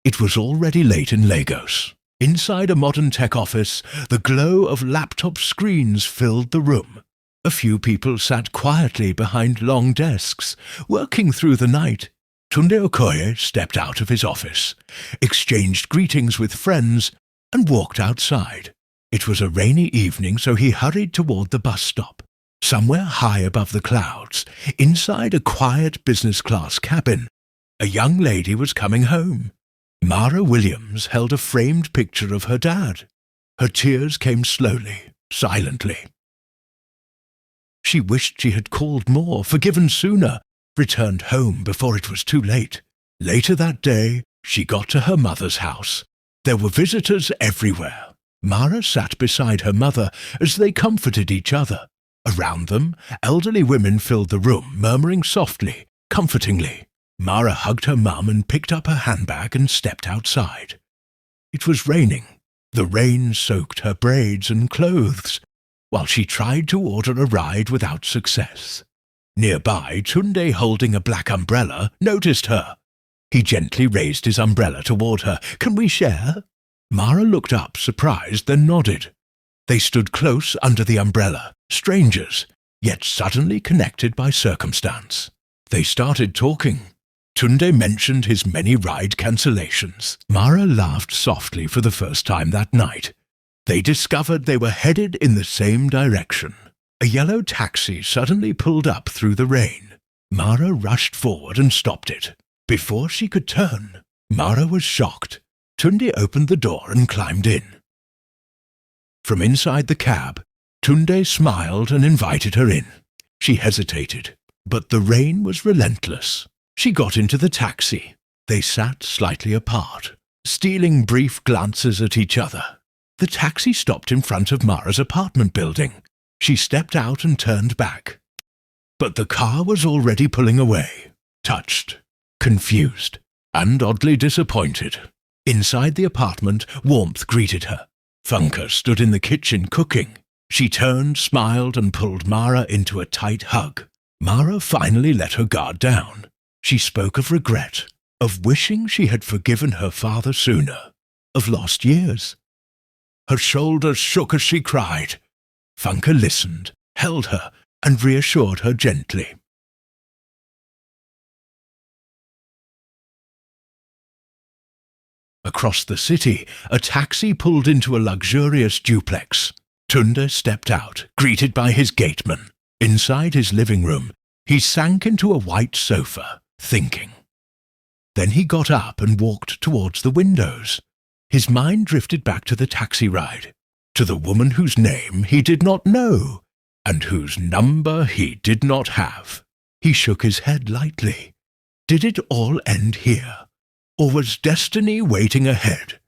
It was already late in Lagos. Inside a modern tech office, the glow of laptop screens filled the room. A few people sat quietly behind long desks, working through the night. Tunde Okoye stepped out of his office, exchanged greetings with friends, and walked outside. It was a rainy evening, so he hurried toward the bus stop. Somewhere high above the clouds, inside a quiet business-class cabin, a young lady was coming home. Mara Williams held a framed picture of her dad. Her tears came slowly, silently. She wished she had called more, forgiven sooner, returned home before it was too late. Later that day, she got to her mother's house. There were visitors everywhere. Mara sat beside her mother as they comforted each other. Around them, elderly women filled the room, murmuring softly, comfortingly. Mara hugged her mum and picked up her handbag and stepped outside. It was raining. The rain soaked her braids and clothes, while she tried to order a ride without success. Nearby, Tunde, holding a black umbrella, noticed her. He gently raised his umbrella toward her. "Can we share?" Mara looked up, surprised, then nodded. They stood close under the umbrella, strangers, yet suddenly connected by circumstance. They started talking. Tunde mentioned his many ride cancellations. Mara laughed softly for the first time that night. They discovered they were headed in the same direction. A yellow taxi suddenly pulled up through the rain. Mara rushed forward and stopped it. Before she could turn, Mara was shocked. Tunde opened the door and climbed in. From inside the cab, Tunde smiled and invited her in. She hesitated, but the rain was relentless. She got into the taxi. They sat slightly apart, stealing brief glances at each other. The taxi stopped in front of Mara's apartment building. She stepped out and turned back. But the car was already pulling away, touched, confused, and oddly disappointed. Inside the apartment, warmth greeted her. Funke stood in the kitchen cooking. She turned, smiled, and pulled Mara into a tight hug. Mara finally let her guard down. She spoke of regret, of wishing she had forgiven her father sooner, of lost years. Her shoulders shook as she cried. Funke listened, held her, and reassured her gently. Across the city, a taxi pulled into a luxurious duplex. Tunde stepped out, greeted by his gateman. Inside his living room, he sank into a white sofa, thinking. Then he got up and walked towards the windows. His mind drifted back to the taxi ride, to the woman whose name he did not know, and whose number he did not have. He shook his head lightly. Did it all end here? Or was destiny waiting ahead?